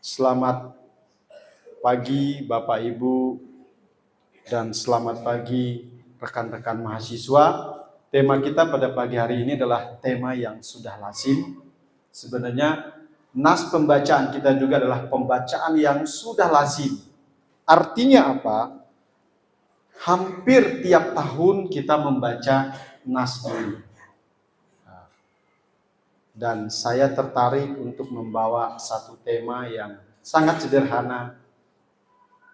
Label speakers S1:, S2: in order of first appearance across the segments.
S1: Selamat pagi Bapak Ibu dan selamat pagi rekan-rekan mahasiswa. Tema kita pada pagi hari ini adalah tema yang sudah lazim. Sebenarnya nas pembacaan kita juga adalah pembacaan yang sudah lazim. Artinya apa? Hampir tiap tahun kita membaca nas ini. Dan saya tertarik untuk membawa satu tema yang sangat sederhana,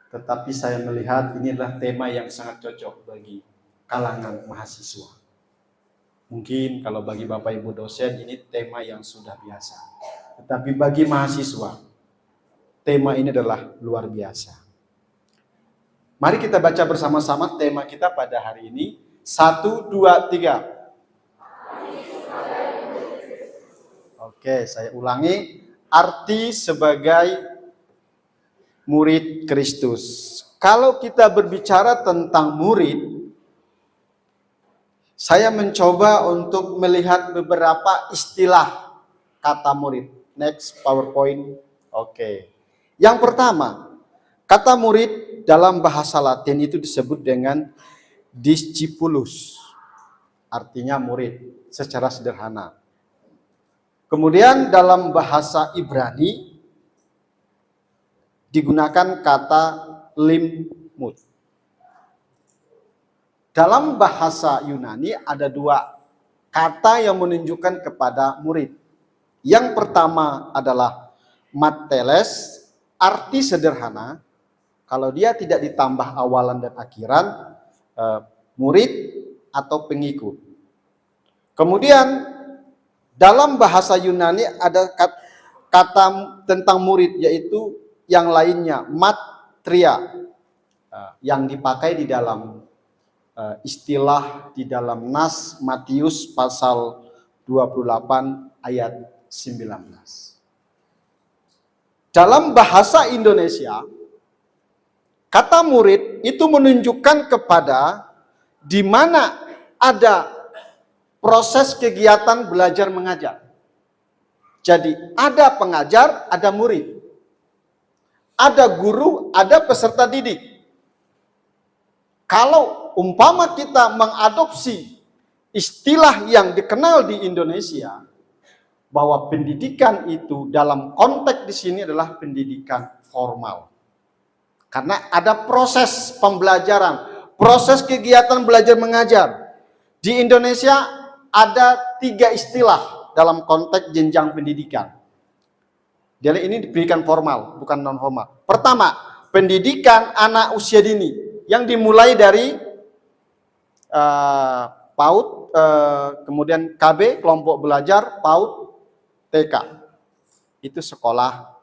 S1: tetapi saya melihat ini adalah tema yang sangat cocok bagi kalangan mahasiswa. Mungkin kalau bagi Bapak Ibu dosen ini tema yang sudah biasa, tetapi bagi mahasiswa tema ini adalah luar biasa. Mari kita baca bersama-sama tema kita pada hari ini. 1, 2, 3. Oke, saya ulangi. Arti sebagai murid Kristus. Kalau kita berbicara tentang murid, saya mencoba untuk melihat beberapa istilah kata murid. Next, PowerPoint. Oke. Yang pertama, kata murid dalam bahasa Latin itu disebut dengan discipulus. Artinya murid secara sederhana. Kemudian dalam bahasa Ibrani digunakan kata limud. Dalam bahasa Yunani ada dua kata yang menunjukkan kepada murid. Yang pertama adalah mateles, arti sederhana. Kalau dia tidak ditambah awalan dan akhiran, murid atau pengikut. Kemudian dalam bahasa Yunani ada kata tentang murid, yaitu yang lainnya, matria, yang dipakai di dalam istilah di dalam nas Matius pasal 28 ayat 19. Dalam bahasa Indonesia, kata murid itu menunjukkan kepada di mana ada proses kegiatan belajar mengajar. Jadi ada pengajar, ada murid. Ada guru, ada peserta didik. Kalau umpama kita mengadopsi istilah yang dikenal di Indonesia, bahwa pendidikan itu dalam konteks di sini adalah pendidikan formal. Karena ada proses pembelajaran, proses kegiatan belajar mengajar. Di Indonesia ada 3 istilah dalam konteks jenjang pendidikan. Jadi ini pendidikan formal, bukan non formal. Pertama, pendidikan anak usia dini yang dimulai dari PAUD, kemudian KB, kelompok belajar, PAUD, TK. Itu sekolah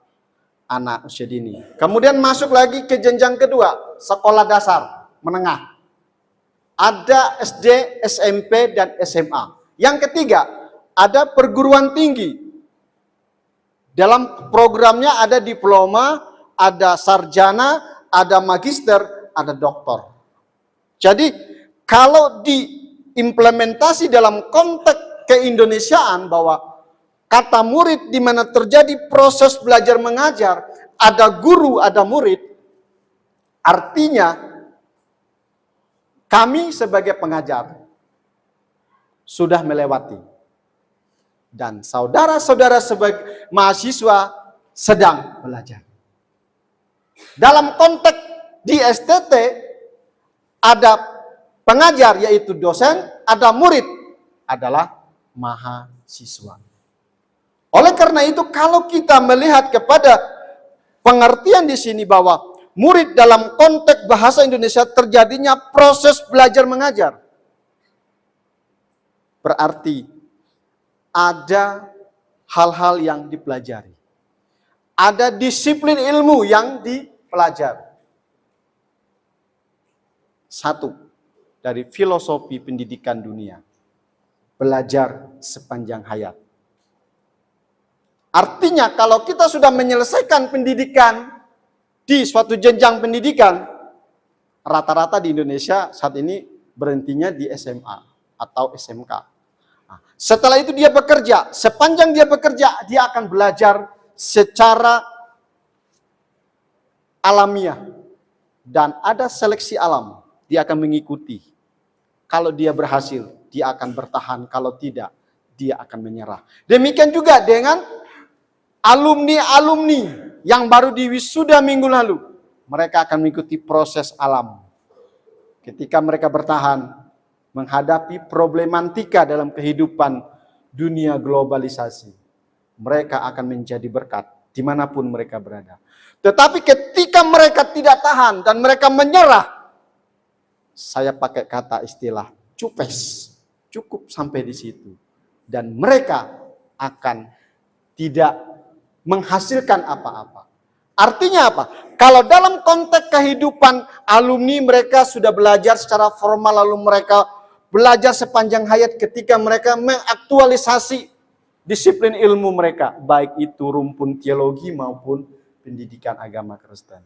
S1: anak usia dini. Kemudian masuk lagi ke jenjang kedua, sekolah dasar menengah. Ada SD, SMP, dan SMA. Yang ketiga, ada perguruan tinggi. Dalam programnya ada diploma, ada sarjana, ada magister, ada doktor. Jadi, kalau diimplementasi dalam konteks keindonesiaan bahwa kata murid di mana terjadi proses belajar mengajar, ada guru, ada murid, artinya kami sebagai pengajar sudah melewati. Dan saudara-saudara sebagai mahasiswa sedang belajar. Dalam konteks di STT ada pengajar yaitu dosen, ada murid adalah mahasiswa. Oleh karena itu kalau kita melihat kepada pengertian di sini bahwa murid dalam konteks bahasa Indonesia terjadinya proses belajar mengajar. Berarti ada hal-hal yang dipelajari. Ada disiplin ilmu yang dipelajari. 1 dari filosofi pendidikan dunia. Belajar sepanjang hayat. Artinya kalau kita sudah menyelesaikan pendidikan di suatu jenjang pendidikan, rata-rata di Indonesia saat ini berhentinya di SMA atau SMK. Setelah itu dia bekerja, sepanjang dia bekerja, dia akan belajar secara alamiah dan ada seleksi alam. Dia akan mengikuti. Kalau dia berhasil, dia akan bertahan. Kalau tidak, dia akan menyerah. Demikian juga dengan alumni-alumni yang baru diwisuda minggu lalu. Mereka akan mengikuti proses alam. Ketika mereka bertahan, menghadapi problematika dalam kehidupan dunia globalisasi, mereka akan menjadi berkat dimanapun mereka berada. Tetapi ketika mereka tidak tahan dan mereka menyerah, saya pakai kata istilah cupes, cukup sampai di situ. Dan mereka akan tidak menghasilkan apa-apa. Artinya apa? Kalau dalam konteks kehidupan alumni mereka sudah belajar secara formal, lalu mereka belajar sepanjang hayat ketika mereka mengaktualisasi disiplin ilmu mereka, baik itu rumpun teologi maupun pendidikan agama Kristen.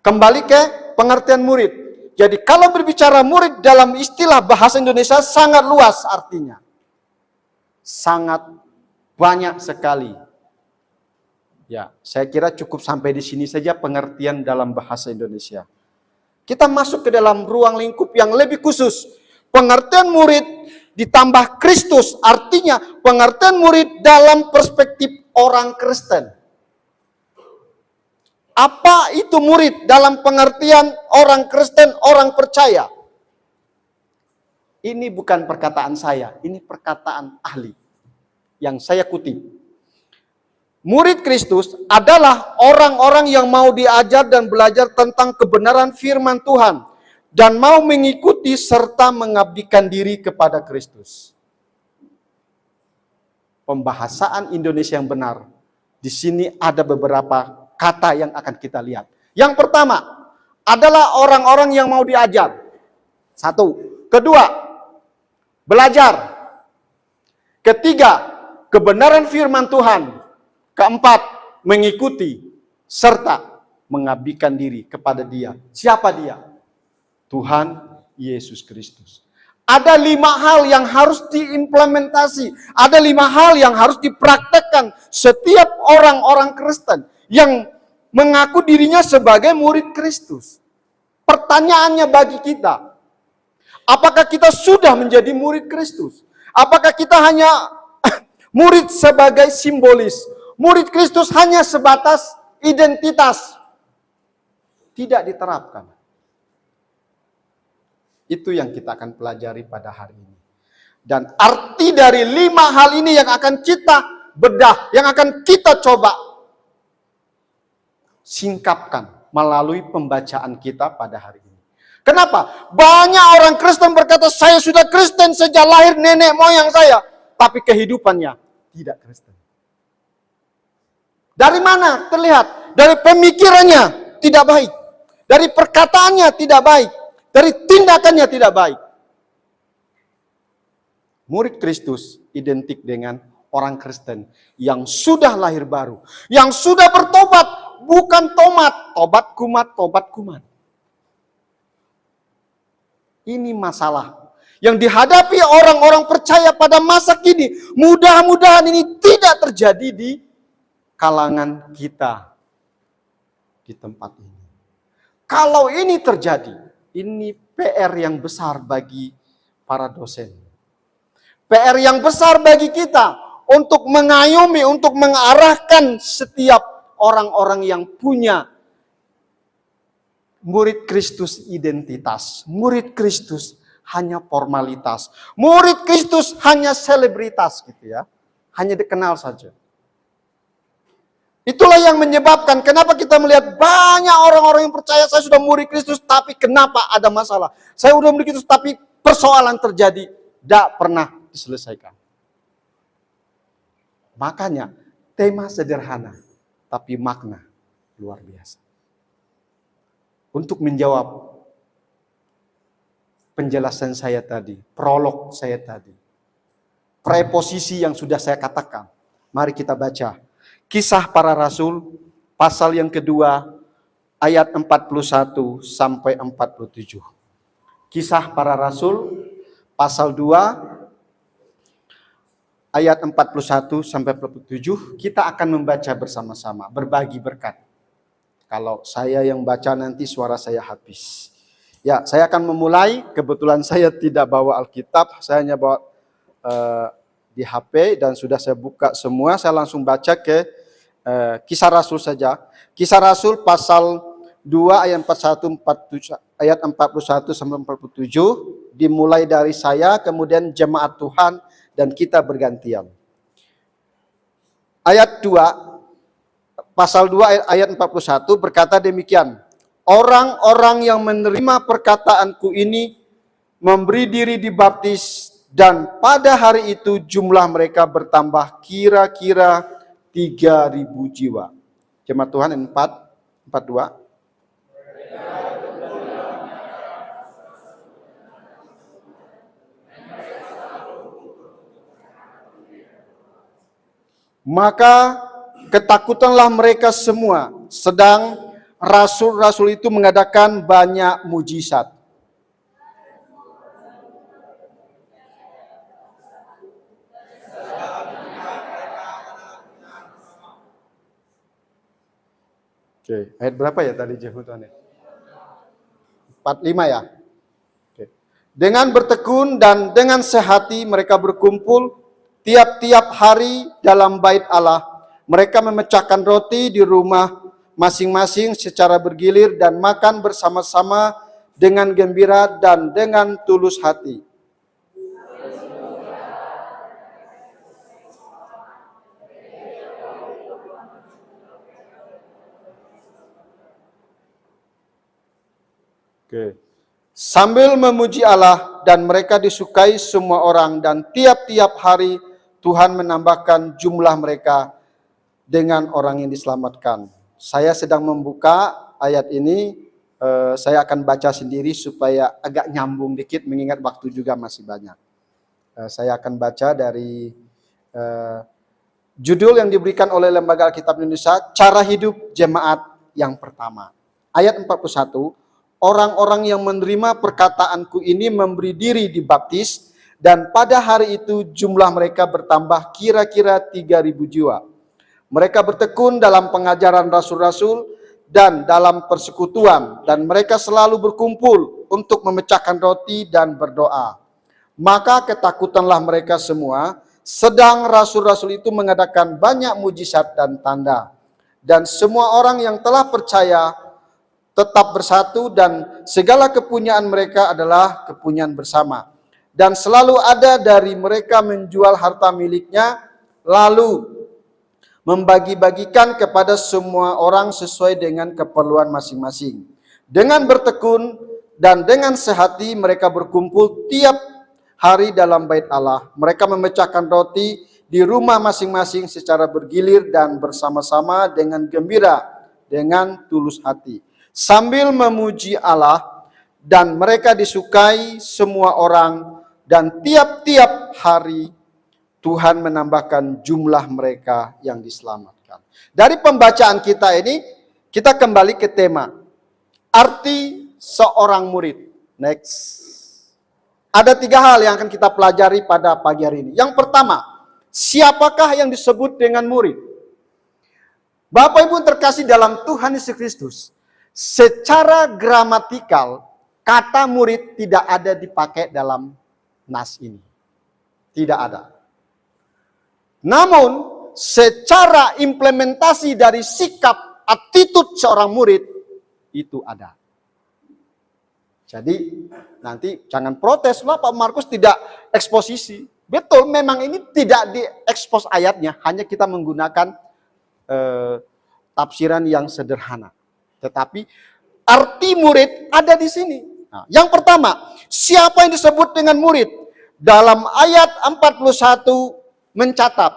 S1: Kembali ke pengertian murid. Jadi kalau berbicara murid dalam istilah bahasa Indonesia sangat luas artinya. Sangat banyak sekali. Ya, saya kira cukup sampai di sini saja pengertian dalam bahasa Indonesia. Kita masuk ke dalam ruang lingkup yang lebih khusus. Pengertian murid ditambah Kristus, artinya pengertian murid dalam perspektif orang Kristen. Apa itu murid dalam pengertian orang Kristen, orang percaya? Ini bukan perkataan saya, ini perkataan ahli yang saya kutip. Murid Kristus adalah orang-orang yang mau diajar dan belajar tentang kebenaran firman Tuhan dan mau mengikuti serta mengabdikan diri kepada Kristus. Pembahasaan Indonesia yang benar. Di sini ada beberapa kata yang akan kita lihat. Yang pertama adalah orang-orang yang mau diajar. Satu. Kedua, belajar. Ketiga, kebenaran firman Tuhan. Keempat, mengikuti serta mengabdikan diri kepada Dia. Siapa Dia? Tuhan Yesus Kristus. Ada 5 hal yang harus diimplementasi. Ada 5 hal yang harus dipraktekkan setiap orang-orang Kristen yang mengaku dirinya sebagai murid Kristus. Pertanyaannya bagi kita, apakah kita sudah menjadi murid Kristus? Apakah kita hanya murid sebagai simbolis? Murid Kristus hanya sebatas identitas. Tidak diterapkan. Itu yang kita akan pelajari pada hari ini. Dan arti dari 5 hal ini yang akan kita bedah, yang akan kita coba singkapkan melalui pembacaan kita pada hari ini. Kenapa? Banyak orang Kristen berkata, saya sudah Kristen sejak lahir nenek moyang saya. Tapi kehidupannya tidak Kristen. Dari mana terlihat? Dari pemikirannya tidak baik. Dari perkataannya tidak baik. Dari tindakannya tidak baik. Murid Kristus identik dengan orang Kristen yang sudah lahir baru. Yang sudah bertobat. Bukan tomat. Tobat kumat. Ini masalah yang dihadapi orang-orang percaya pada masa kini. Mudah-mudahan ini tidak terjadi di kalangan kita di tempat ini. Kalau ini terjadi, ini PR yang besar bagi para dosen. PR yang besar bagi kita untuk mengayomi, untuk mengarahkan setiap orang-orang yang punya murid Kristus identitas. Murid Kristus hanya formalitas. Murid Kristus hanya selebritas gitu ya. Hanya dikenal saja. Itulah yang menyebabkan kenapa kita melihat banyak orang-orang yang percaya saya sudah murid Kristus, tapi kenapa ada masalah? Saya sudah murid Kristus, tapi persoalan terjadi, tidak pernah diselesaikan. Makanya tema sederhana, tapi makna luar biasa. Untuk menjawab penjelasan saya tadi, prolog saya tadi, preposisi yang sudah saya katakan, mari kita baca Kisah Para Rasul, pasal yang kedua, ayat 41 sampai 47. Kisah Para Rasul, pasal 2, ayat 41 sampai 47. Kita akan membaca bersama-sama, berbagi berkat. Kalau saya yang baca nanti suara saya habis. Ya, saya akan memulai. Kebetulan saya tidak bawa Alkitab, saya hanya bawa di HP dan sudah saya buka semua. Saya langsung baca ke Kisah Rasul saja. Kisah Rasul pasal 2 ayat 41 sampai 47, dimulai dari saya, kemudian jemaat Tuhan dan kita bergantian. Ayat 2, pasal 2 ayat 41 berkata demikian. Orang-orang yang menerima perkataanku ini memberi diri dibaptis, dan pada hari itu jumlah mereka bertambah kira-kira 3.000 jiwa. Jemaat Tuhan 42. Maka ketakutanlah mereka semua, sedang rasul-rasul itu mengadakan banyak mujizat. Oke, ayat berapa ya tadi Jehutannya? 45 ya? Oke. Dengan bertekun dan dengan sehati mereka berkumpul tiap-tiap hari dalam bait Allah. Mereka memecahkan roti di rumah masing-masing secara bergilir dan makan bersama-sama dengan gembira dan dengan tulus hati. Oke. Sambil memuji Allah, dan mereka disukai semua orang, dan tiap-tiap hari Tuhan menambahkan jumlah mereka dengan orang yang diselamatkan. Saya sedang membuka ayat ini, saya akan baca sendiri supaya agak nyambung dikit, mengingat waktu juga masih banyak. Saya akan baca dari judul yang diberikan oleh Lembaga Alkitab Indonesia, Cara Hidup Jemaat yang Pertama. Ayat 41, orang-orang yang menerima perkataanku ini memberi diri dibaptis, dan pada hari itu jumlah mereka bertambah kira-kira 3.000 jiwa. Mereka bertekun dalam pengajaran rasul-rasul dan dalam persekutuan, dan mereka selalu berkumpul untuk memecahkan roti dan berdoa. Maka ketakutanlah mereka semua, sedang rasul-rasul itu mengadakan banyak mujizat dan tanda. Dan semua orang yang telah percaya tetap bersatu, dan segala kepunyaan mereka adalah kepunyaan bersama. Dan selalu ada dari mereka menjual harta miliknya, lalu membagi-bagikan kepada semua orang sesuai dengan keperluan masing-masing. Dengan bertekun dan dengan sehati mereka berkumpul tiap hari dalam bait Allah. Mereka memecahkan roti di rumah masing-masing secara bergilir dan bersama-sama dengan gembira, dengan tulus hati, sambil memuji Allah, dan mereka disukai semua orang, dan tiap-tiap hari Tuhan menambahkan jumlah mereka yang diselamatkan. Dari pembacaan kita ini, kita kembali ke tema, arti seorang murid. Next. Ada 3 hal yang akan kita pelajari pada pagi hari ini. Yang pertama, siapakah yang disebut dengan murid? Bapak Ibu terkasih dalam Tuhan Yesus Kristus, secara gramatikal, kata murid tidak ada dipakai dalam nas ini. Tidak ada. Namun, secara implementasi dari sikap, attitude seorang murid, itu ada. Jadi, nanti jangan protes lah Pak Markus tidak eksposisi. Betul, memang ini tidak diekspos ayatnya, hanya kita menggunakan tafsiran yang sederhana. Tetapi, arti murid ada di sini. Nah, yang pertama, siapa yang disebut dengan murid? Dalam ayat 41 mencatat,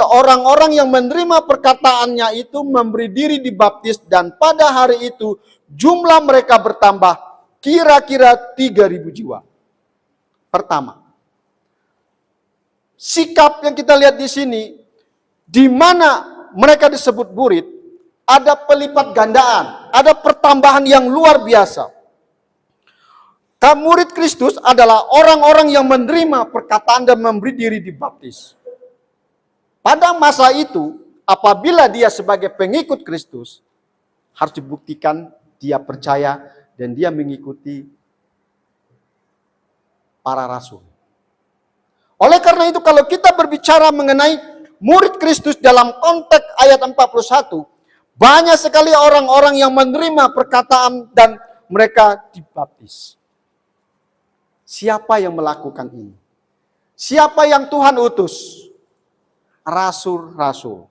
S1: orang-orang yang menerima perkataannya itu memberi diri dibaptis, dan pada hari itu jumlah mereka bertambah kira-kira 3.000 jiwa. Pertama, sikap yang kita lihat di sini, di mana mereka disebut murid, ada pelipat gandaan, ada pertambahan yang luar biasa. Murid Kristus adalah orang-orang yang menerima perkataan dan memberi diri dibaptis. Pada masa itu, apabila dia sebagai pengikut Kristus, harus dibuktikan dia percaya dan dia mengikuti para rasul. Oleh karena itu kalau kita berbicara mengenai murid Kristus dalam konteks ayat 41, banyak sekali orang-orang yang menerima perkataan dan mereka dibaptis. Siapa yang melakukan ini? Siapa yang Tuhan utus? Rasul-rasul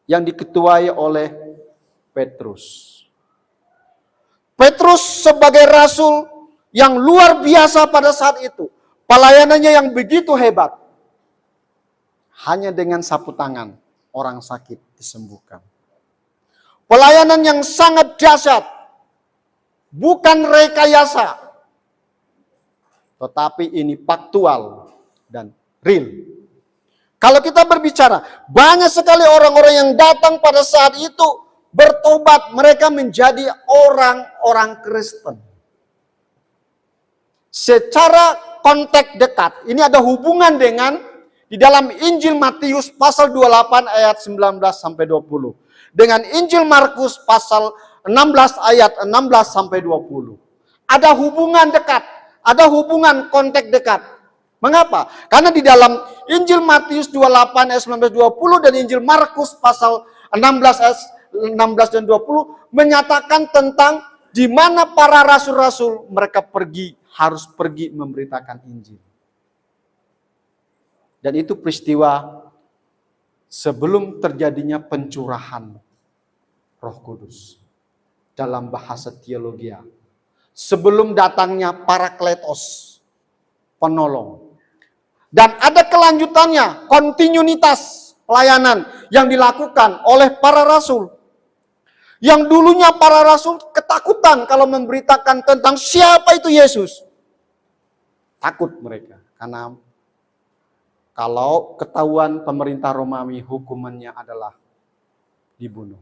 S1: yang diketuai oleh Petrus. Petrus sebagai rasul yang luar biasa pada saat itu. Pelayanannya yang begitu hebat. Hanya dengan sapu tangan orang sakit disembuhkan. Pelayanan yang sangat dahsyat. Bukan rekayasa. Tetapi ini faktual dan real. Kalau kita berbicara, banyak sekali orang-orang yang datang pada saat itu bertobat, mereka menjadi orang-orang Kristen. Secara konteks dekat, ini ada hubungan dengan di dalam Injil Matius pasal 28 ayat 19 sampai 20. Dengan Injil Markus pasal 16 ayat 16 sampai 20. Ada hubungan dekat, ada hubungan konteks dekat. Mengapa? Karena di dalam Injil Matius 28 ayat 19 20 dan Injil Markus pasal 16 ayat 16 dan 20 menyatakan tentang di mana para rasul-rasul mereka harus pergi memberitakan Injil. Dan itu peristiwa sebelum terjadinya pencurahan Roh Kudus. Dalam bahasa teologia. Sebelum datangnya Parakletos, penolong. Dan ada kelanjutannya, kontinuitas pelayanan yang dilakukan oleh para rasul. Yang dulunya para rasul ketakutan kalau memberitakan tentang siapa itu Yesus. Takut mereka, karena kalau ketahuan pemerintah Romawi, hukumannya adalah dibunuh.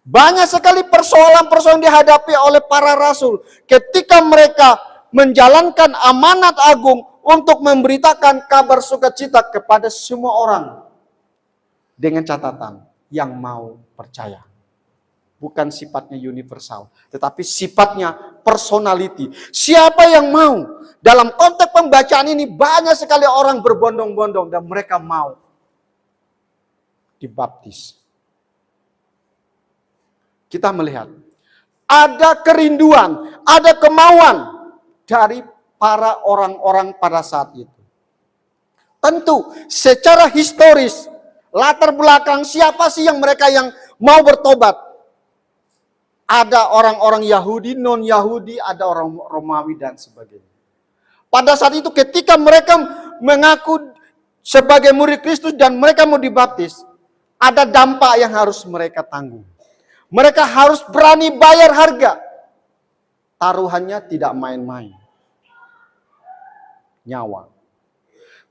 S1: Banyak sekali persoalan-persoalan dihadapi oleh para rasul ketika mereka menjalankan amanat agung untuk memberitakan kabar sukacita kepada semua orang. Dengan catatan, yang mau percaya. Bukan sifatnya universal, tetapi sifatnya personality. Siapa yang mau? Dalam konteks pembacaan ini banyak sekali orang berbondong-bondong dan mereka mau dibaptis. Kita melihat ada kerinduan, ada kemauan dari para orang-orang pada saat itu. Tentu secara historis, latar belakang siapa sih yang mereka yang mau bertobat? Ada orang-orang Yahudi, non-Yahudi, ada orang Romawi dan sebagainya. Pada saat itu ketika mereka mengaku sebagai murid Kristus dan mereka mau dibaptis, ada dampak yang harus mereka tanggung. Mereka harus berani bayar harga. Taruhannya tidak main-main. Nyawa.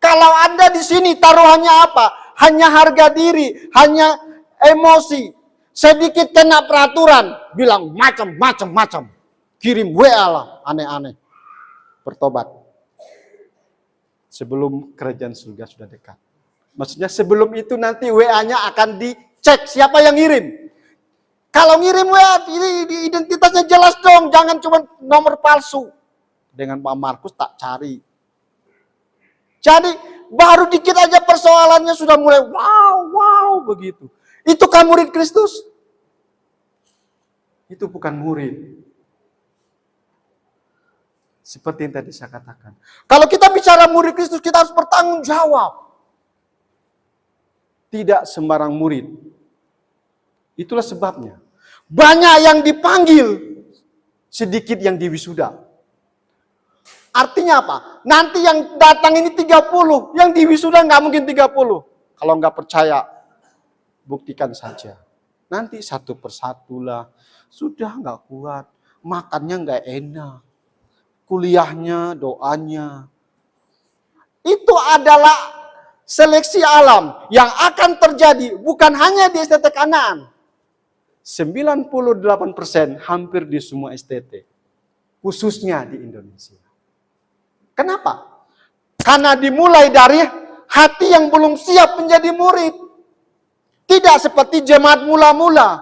S1: Kalau Anda di sini taruhannya apa? Hanya harga diri, hanya emosi. Sedikit kena peraturan, bilang macam-macam. Kirim WA lah, aneh-aneh. Bertobat. Sebelum kerajaan surga sudah dekat. Maksudnya sebelum itu nanti WA-nya akan dicek siapa yang ngirim. Kalau ngirim WA, identitasnya jelas dong, jangan cuma nomor palsu. Dengan Pak Markus tak cari. Jadi baru dikit aja persoalannya sudah mulai wow begitu. Itukah murid Kristus? Itu bukan murid. Seperti yang tadi saya katakan. Kalau kita bicara murid Kristus, kita harus bertanggung jawab. Tidak sembarang murid. Itulah sebabnya. Banyak yang dipanggil, sedikit yang diwisuda. Artinya apa? Nanti yang datang ini 30, yang diwisuda nggak mungkin 30. Kalau nggak percaya, buktikan saja. Nanti satu persatu lah, sudah nggak kuat, makannya nggak enak, kuliahnya, doanya. Itu adalah seleksi alam yang akan terjadi bukan hanya di STT Kanaan. 98% hampir di semua STT, khususnya di Indonesia. Kenapa? Karena dimulai dari hati yang belum siap menjadi murid. Tidak seperti jemaat mula-mula.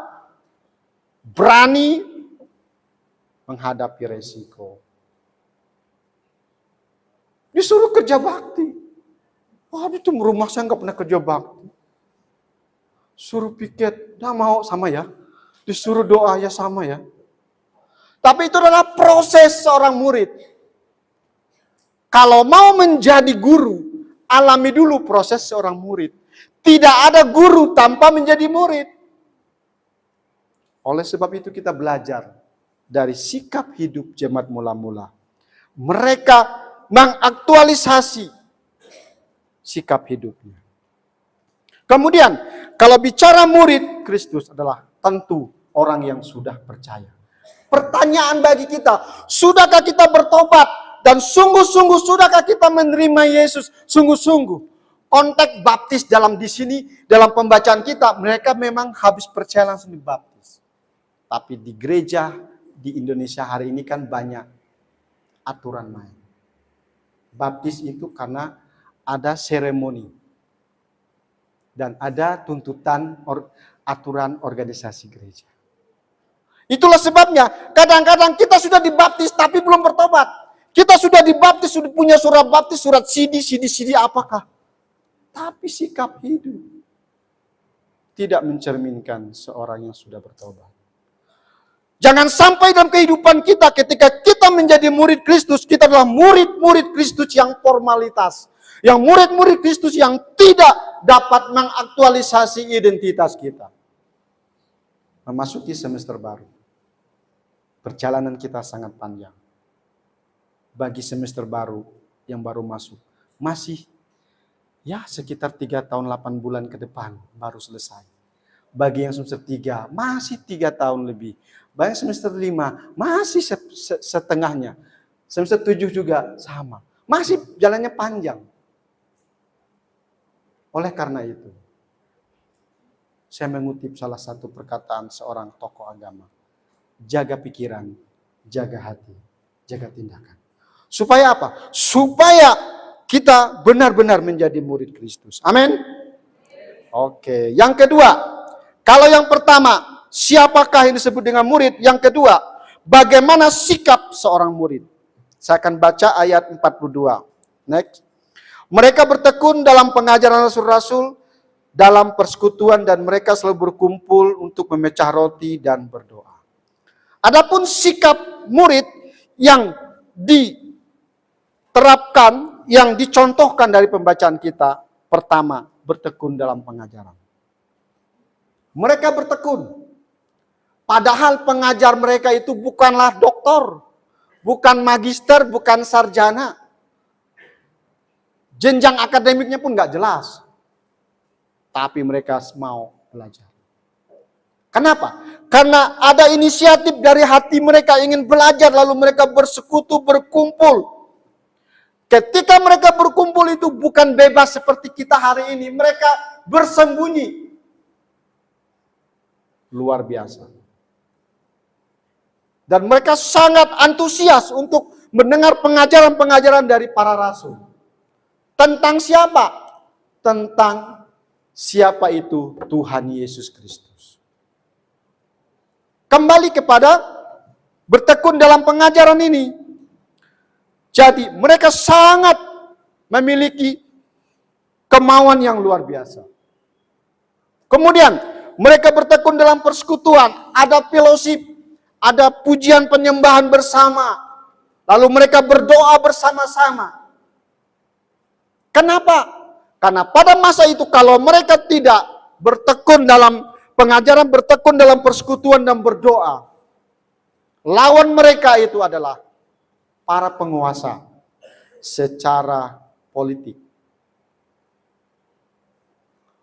S1: berani menghadapi resiko. Disuruh kerja bakti. Wah, itu rumah saya nggak pernah kerja bakti. Suruh piket, nggak mau, sama ya. Disuruh doa, ya sama ya. Tapi itu adalah proses seorang murid. Kalau mau menjadi guru, alami dulu proses seorang murid. Tidak ada guru tanpa menjadi murid. Oleh sebab itu kita belajar dari sikap hidup jemaat mula-mula. Mereka mengaktualisasi sikap hidupnya. Kemudian, kalau bicara murid, Kristus adalah tentu orang yang sudah percaya. Pertanyaan bagi kita, sudahkah kita bertobat? Dan sungguh-sungguh sudahkah kita menerima Yesus? Sungguh-sungguh. Konteks baptis di sini, dalam pembacaan kita, mereka memang habis percaya langsung dibaptis. Tapi di gereja di Indonesia hari ini kan banyak aturan main. Baptis itu karena ada seremoni. Dan ada tuntutan aturan organisasi gereja. Itulah sebabnya kadang-kadang kita sudah dibaptis tapi belum bertobat. Kita sudah dibaptis, sudah punya surat baptis, surat CD apakah? Tapi sikap hidup tidak mencerminkan seorang yang sudah bertobat. Jangan sampai dalam kehidupan kita ketika kita menjadi murid Kristus, kita adalah murid-murid Kristus yang formalitas. Yang murid-murid Kristus yang tidak dapat mengaktualisasi identitas kita. Memasuki semester baru. Perjalanan kita sangat panjang. Bagi semester baru yang baru masuk. Masih ya sekitar 3 tahun 8 bulan ke depan baru selesai. Bagi yang semester 3 masih 3 tahun lebih. Bagi yang semester 5 masih setengahnya. Semester 7 juga sama. Masih jalannya panjang. Oleh karena itu, saya mengutip salah satu perkataan seorang tokoh agama. Jaga pikiran, jaga hati, jaga tindakan. Supaya apa? Supaya kita benar-benar menjadi murid Kristus. Amin? Oke, yang kedua. Kalau yang pertama, siapakah yang disebut dengan murid? Yang kedua, bagaimana sikap seorang murid? Saya akan baca ayat 42. Next. Mereka bertekun dalam pengajaran rasul-rasul, dalam persekutuan, dan mereka selalu berkumpul untuk memecah roti dan berdoa. Adapun sikap murid yang diterapkan, yang dicontohkan dari pembacaan kita, pertama, bertekun dalam pengajaran. Mereka bertekun. Padahal pengajar mereka itu bukanlah doktor, bukan magister, bukan sarjana. Jenjang akademiknya pun nggak jelas. Tapi mereka mau belajar. Kenapa? Karena ada inisiatif dari hati mereka ingin belajar, lalu mereka bersekutu, berkumpul. Ketika mereka berkumpul itu bukan bebas seperti kita hari ini. Mereka bersembunyi. Luar biasa. Dan mereka sangat antusias untuk mendengar pengajaran-pengajaran dari para rasul. Tentang siapa? Tentang siapa itu Tuhan Yesus Kristus. Kembali kepada bertekun dalam pengajaran ini. Jadi mereka sangat memiliki kemauan yang luar biasa. Kemudian mereka bertekun dalam persekutuan, ada fellowship, ada pujian penyembahan bersama. Lalu mereka berdoa bersama-sama. Kenapa? Karena pada masa itu kalau mereka tidak bertekun dalam pengajaran, bertekun dalam persekutuan dan berdoa, lawan mereka itu adalah para penguasa secara politik.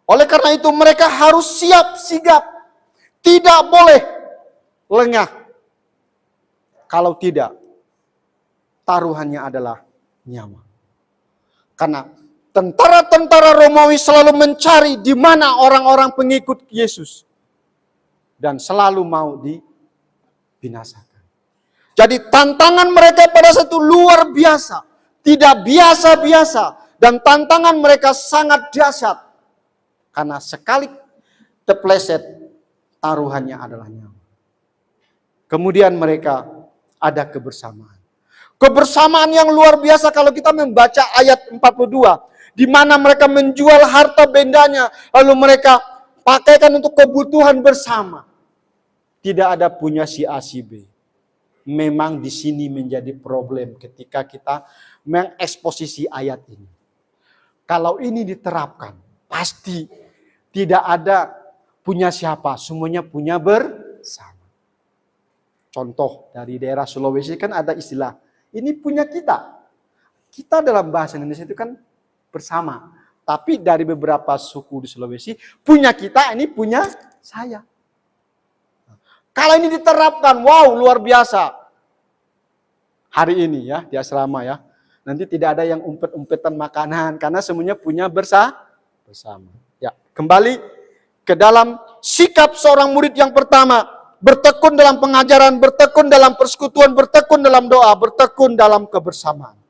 S1: Oleh karena itu mereka harus siap sigap, tidak boleh lengah. Kalau tidak, taruhannya adalah nyawa. Karena tentara-tentara Romawi selalu mencari di mana orang-orang pengikut Yesus. Dan selalu mau dibinasakan. Jadi tantangan mereka pada saat itu luar biasa. Tidak biasa-biasa. Dan tantangan mereka sangat dahsyat. Karena sekali terpleset, taruhannya adalah nyawa. Kemudian mereka ada kebersamaan. Kebersamaan yang luar biasa kalau kita membaca ayat 42. Di mana mereka menjual harta bendanya, lalu mereka pakaikan untuk kebutuhan bersama. Tidak ada punya si A, si B. Memang di sini menjadi problem ketika kita mengeksposisi ayat ini. Kalau ini diterapkan, pasti tidak ada punya siapa, semuanya punya bersama. Contoh dari daerah Sulawesi kan ada istilah, ini punya kita. Kita dalam bahasa Indonesia itu kan bersama. Tapi dari beberapa suku di Sulawesi, punya kita, ini punya saya. Kalau ini diterapkan, wow, luar biasa. Hari ini ya, di asrama ya. Nanti tidak ada yang umpet-umpetan makanan, karena semuanya punya bersama. Ya, kembali ke dalam sikap seorang murid yang pertama. Bertekun dalam pengajaran, bertekun dalam persekutuan, bertekun dalam doa, bertekun dalam kebersamaan.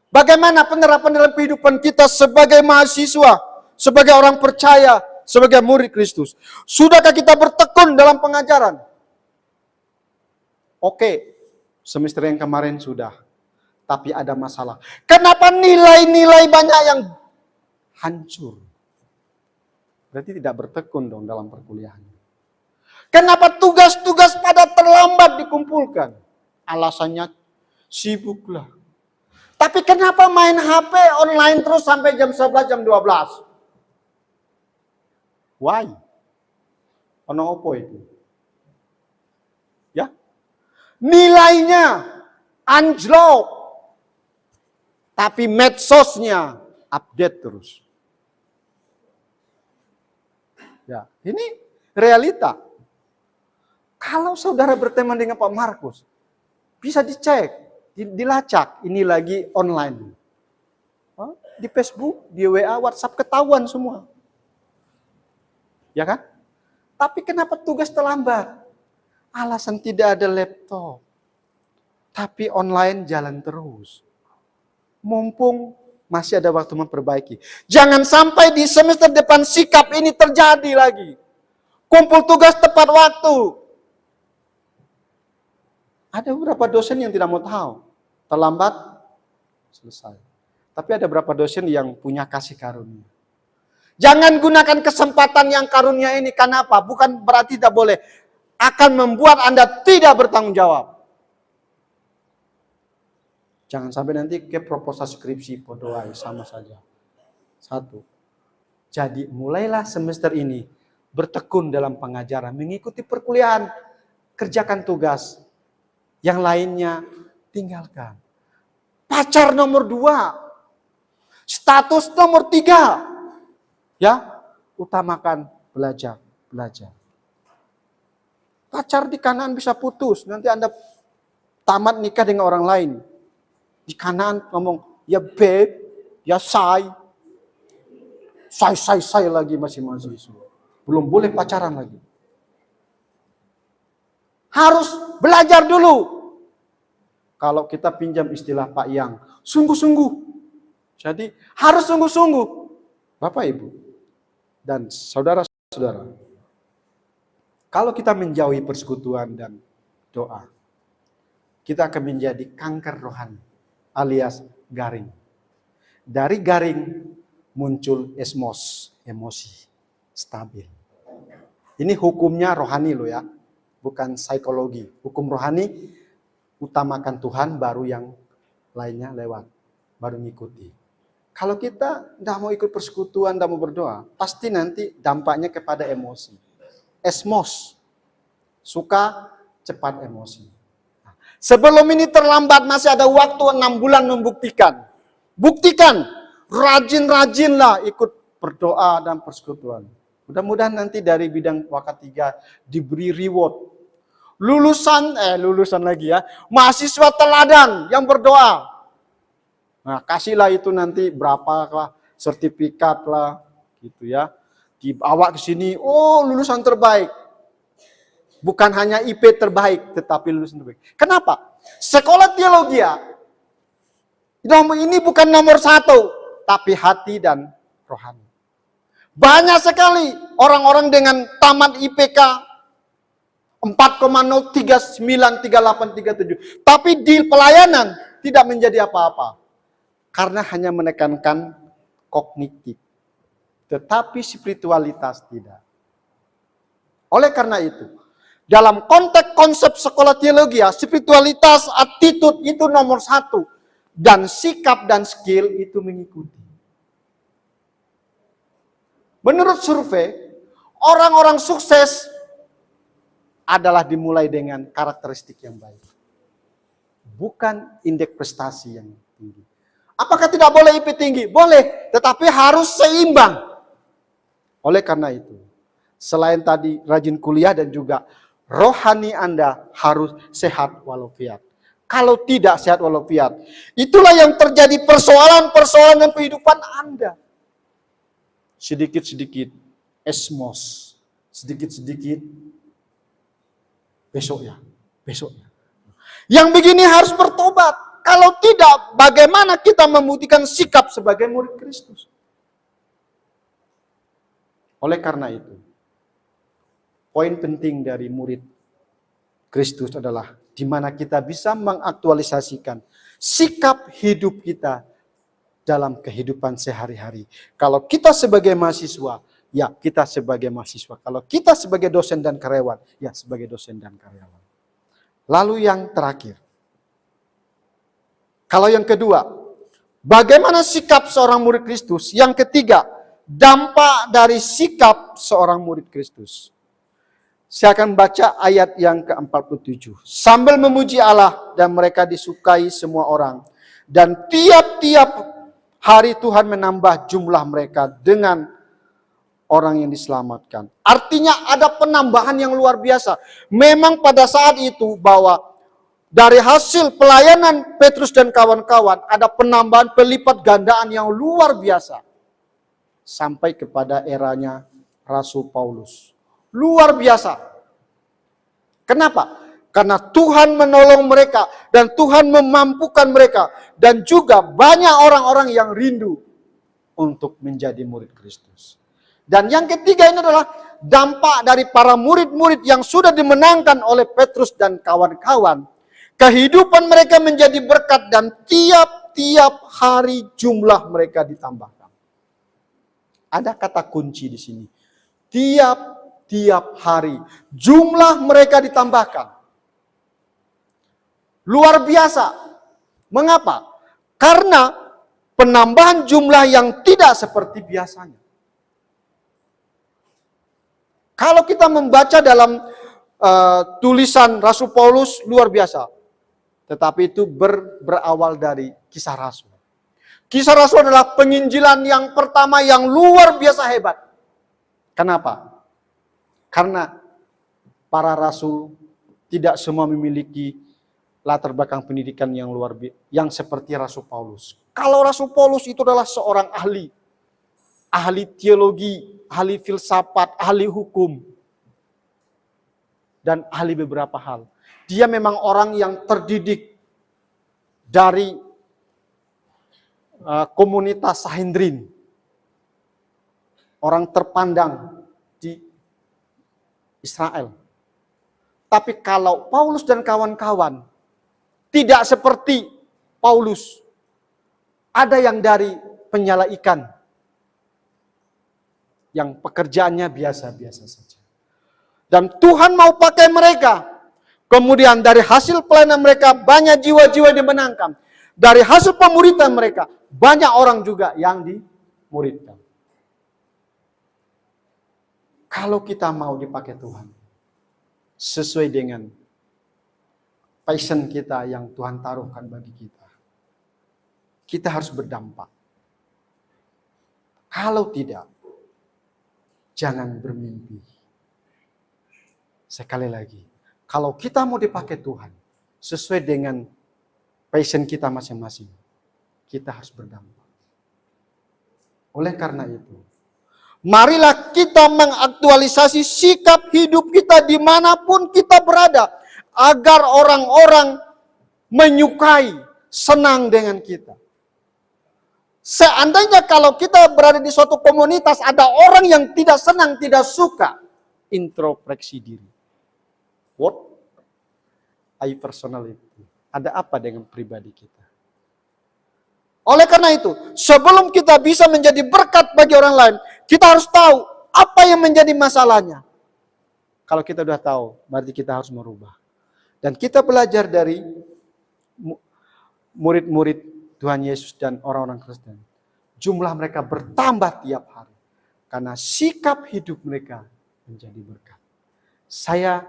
S1: Bagaimana penerapan dalam kehidupan kita sebagai mahasiswa, sebagai orang percaya, sebagai murid Kristus? Sudahkah kita bertekun dalam pengajaran? Oke, semester yang kemarin sudah, tapi ada masalah. Kenapa nilai-nilai banyak yang hancur? Berarti tidak bertekun dong dalam perkuliahan. Kenapa tugas-tugas pada terlambat dikumpulkan? Alasannya sibuklah. Tapi kenapa main HP online terus sampai jam 11, jam 12? Why? Ono opo itu? Ya? Nilainya anjlok. Tapi medsosnya update terus. Ya, ini realita. Kalau saudara berteman dengan Pak Markus, bisa dicek. Dilacak, ini lagi online. Di Facebook, di WA, WhatsApp ketahuan semua. Ya kan? Tapi kenapa tugas terlambat? Alasan tidak ada laptop. Tapi online jalan terus. Mumpung masih ada waktu memperbaiki. Jangan sampai di semester depan sikap ini terjadi lagi. Kumpul tugas tepat waktu. Ada beberapa dosen yang tidak mau tahu. Terlambat, selesai. Tapi ada beberapa dosen yang punya kasih karunia. Jangan gunakan kesempatan yang karunia ini. Kenapa? Bukan berarti tidak boleh. Akan membuat Anda tidak bertanggung jawab. Jangan sampai nanti ke proposal skripsi, podoai, sama saja. Satu. Jadi mulailah semester ini bertekun dalam pengajaran. Mengikuti perkuliahan. Kerjakan tugas. Yang lainnya tinggalkan. Pacar nomor 2. Status nomor 3. Ya, utamakan belajar. Pacar di Kanaan bisa putus. Nanti Anda tamat nikah dengan orang lain. Di Kanaan ngomong, ya babe, ya say lagi masih mahasiswa. Belum boleh pacaran lagi. Harus belajar dulu. Kalau kita pinjam istilah Pak Yang, sungguh-sungguh. Jadi harus sungguh-sungguh. Bapak Ibu dan saudara-saudara. Kalau kita menjauhi persekutuan dan doa, kita akan menjadi kanker rohani alias garing. Dari garing muncul emosi stabil. Ini hukumnya rohani loh ya. Bukan psikologi. Hukum rohani, utamakan Tuhan, baru yang lainnya lewat. Baru ngikuti. Kalau kita tidak mau ikut persekutuan, tidak mau berdoa, pasti nanti dampaknya kepada emosi. Esmos. Suka cepat emosi. Sebelum ini terlambat, masih ada waktu 6 bulan membuktikan. Buktikan. Rajin-rajinlah ikut berdoa dan persekutuan. Mudah-mudahan nanti dari bidang Wakat 3 diberi reward. Lulusan lagi ya, mahasiswa teladan yang berdoa. Nah, kasihlah itu nanti berapa lah, sertifikat lah, gitu ya. Dibawa ke sini, oh lulusan terbaik. Bukan hanya IP terbaik, tetapi lulusan terbaik. Kenapa? Sekolah teologi ini bukan nomor 1, tapi hati dan rohani. Banyak sekali orang-orang dengan tamat IPK, 4,0393837. Tapi di pelayanan tidak menjadi apa-apa. Karena hanya menekankan kognitif. Tetapi spiritualitas tidak. Oleh karena itu, dalam konteks konsep sekolah teologi, spiritualitas, attitude itu nomor 1. Dan sikap dan skill itu mengikuti. Menurut survei, orang-orang sukses adalah dimulai dengan karakteristik yang baik. Bukan indeks prestasi yang tinggi. Apakah tidak boleh IP tinggi? Boleh, tetapi harus seimbang. Oleh karena itu, selain tadi rajin kuliah dan juga rohani Anda harus sehat walafiat. Kalau tidak sehat walafiat, itulah yang terjadi persoalan-persoalan dalam kehidupan Anda. Sedikit-sedikit esmos, sedikit-sedikit besoknya. Yang begini harus bertobat. Kalau tidak, bagaimana kita membuktikan sikap sebagai murid Kristus? Oleh karena itu, poin penting dari murid Kristus adalah di mana kita bisa mengaktualisasikan sikap hidup kita dalam kehidupan sehari-hari. Kalau kita sebagai mahasiswa, ya kita sebagai mahasiswa. Kalau kita sebagai dosen dan karyawan, ya sebagai dosen dan karyawan. Lalu yang terakhir, kalau yang kedua, bagaimana sikap seorang murid Kristus? Yang ketiga, dampak dari sikap seorang murid Kristus. Saya akan baca ayat yang ke-47. Sambil memuji Allah dan mereka disukai semua orang. Dan tiap-tiap hari Tuhan menambah jumlah mereka dengan orang yang diselamatkan. Artinya ada penambahan yang luar biasa. Memang pada saat itu bahwa dari hasil pelayanan Petrus dan kawan-kawan ada penambahan pelipat gandaan yang luar biasa. Sampai kepada eranya Rasul Paulus. Luar biasa. Kenapa? Karena Tuhan menolong mereka dan Tuhan memampukan mereka. Dan juga banyak orang-orang yang rindu untuk menjadi murid Kristus. Dan yang ketiga ini adalah dampak dari para murid-murid yang sudah dimenangkan oleh Petrus dan kawan-kawan. Kehidupan mereka menjadi berkat dan tiap-tiap hari jumlah mereka ditambahkan. Ada kata kunci di sini. Tiap-tiap hari jumlah mereka ditambahkan. Luar biasa. Mengapa? Karena penambahan jumlah yang tidak seperti biasanya. Kalau kita membaca dalam tulisan Rasul Paulus luar biasa. Tetapi itu berawal dari Kisah Rasul. Kisah Rasul adalah penginjilan yang pertama yang luar biasa hebat. Kenapa? Karena para rasul tidak semua memiliki latar belakang pendidikan yang luar biasa, yang seperti Rasul Paulus. Kalau Rasul Paulus itu adalah seorang ahli teologi, ahli filsafat, ahli hukum, dan ahli beberapa hal. Dia memang orang yang terdidik dari komunitas Sanhedrin. Orang terpandang di Israel. Tapi kalau Paulus dan kawan-kawan tidak seperti Paulus. Ada yang dari penyala ikan. Yang pekerjaannya biasa-biasa saja. Dan Tuhan mau pakai mereka. Kemudian dari hasil pelayanan mereka banyak jiwa-jiwa dimenangkan. Dari hasil pemuridan mereka banyak orang juga yang dimuridkan. Kalau kita mau dipakai Tuhan sesuai dengan passion kita yang Tuhan taruhkan bagi kita, kita harus berdampak. Kalau tidak, jangan bermimpi. Sekali lagi, kalau kita mau dipakai Tuhan sesuai dengan passion kita masing-masing, kita harus berdampak. Oleh karena itu, marilah kita mengaktualisasi sikap hidup kita dimanapun kita berada, agar orang-orang menyukai, senang dengan kita. Seandainya kalau kita berada di suatu komunitas, ada orang yang tidak senang, tidak suka, introspeksi diri. What? I personality. Ada apa dengan pribadi kita? Oleh karena itu, sebelum kita bisa menjadi berkat bagi orang lain, kita harus tahu apa yang menjadi masalahnya. Kalau kita sudah tahu, berarti kita harus merubah. Dan kita belajar dari murid-murid Tuhan Yesus dan orang-orang Kristen. Jumlah mereka bertambah tiap hari. Karena sikap hidup mereka menjadi berkat. Saya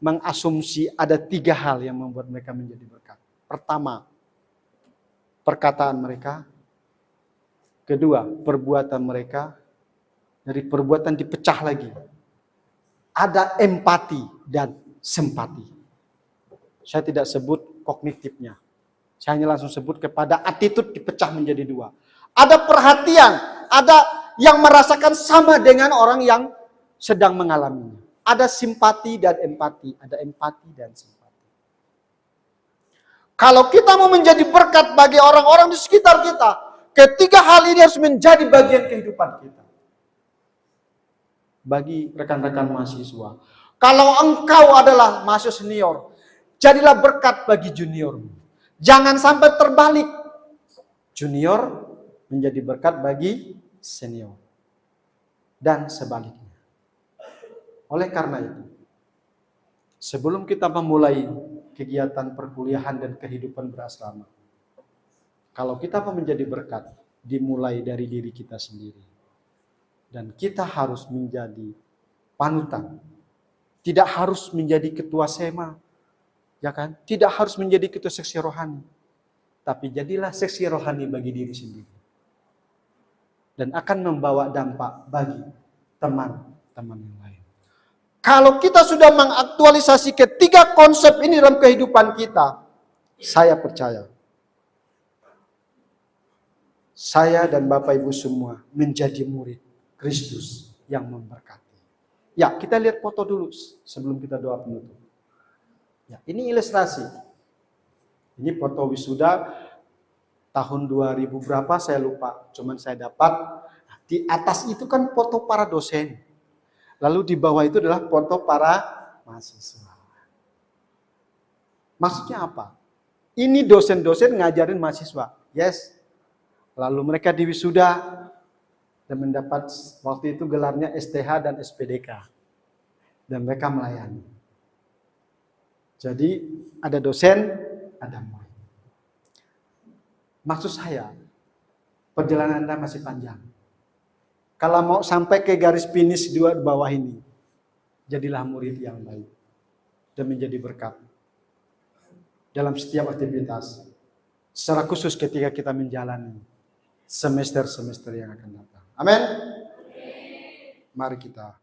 S1: mengasumsi ada 3 hal yang membuat mereka menjadi berkat. Pertama, perkataan mereka. Kedua, perbuatan mereka. Dari perbuatan dipecah lagi. Ada empati dan simpati. Saya tidak sebut kognitifnya. Saya hanya langsung sebut kepada attitude dipecah menjadi 2. Ada perhatian, ada yang merasakan sama dengan orang yang sedang mengalaminya. Ada simpati dan empati, ada empati dan simpati. Kalau kita mau menjadi berkat bagi orang-orang di sekitar kita, ketiga hal ini harus menjadi bagian kehidupan kita. Bagi rekan-rekan mahasiswa, kalau engkau adalah mahasiswa senior, jadilah berkat bagi juniormu. Jangan sampai terbalik. Junior menjadi berkat bagi senior. Dan sebaliknya. Oleh karena itu, sebelum kita memulai kegiatan perkuliahan dan kehidupan berasrama, kalau kita mau menjadi berkat, dimulai dari diri kita sendiri. Dan kita harus menjadi panutan. Tidak harus menjadi ketua SEMA, ya kan? Tidak harus menjadi ketua seksi rohani. Tapi jadilah seksi rohani bagi diri sendiri. Dan akan membawa dampak bagi teman-teman yang lain. Kalau kita sudah mengaktualisasi ketiga konsep ini dalam kehidupan kita, saya percaya saya dan Bapak Ibu semua menjadi murid Kristus yang memberkati. Ya, kita lihat foto dulu sebelum kita doa penutup. Ya, ini ilustrasi. Ini foto wisuda tahun 2000 berapa saya lupa. Cuman saya dapat. Di atas itu kan foto para dosen. Lalu di bawah itu adalah foto para mahasiswa. Maksudnya apa? Ini dosen-dosen ngajarin mahasiswa. Yes. Lalu mereka di wisuda dan mendapat waktu itu gelarnya STH dan SPDK. Dan mereka melayani. Jadi ada dosen, ada murid. Maksud saya, perjalanan Anda masih panjang. Kalau mau sampai ke garis finish 2 di bawah ini, jadilah murid yang baik. Dan menjadi berkat. Dalam setiap aktivitas. Secara khusus ketika kita menjalani semester-semester yang akan datang. Amin. Mari kita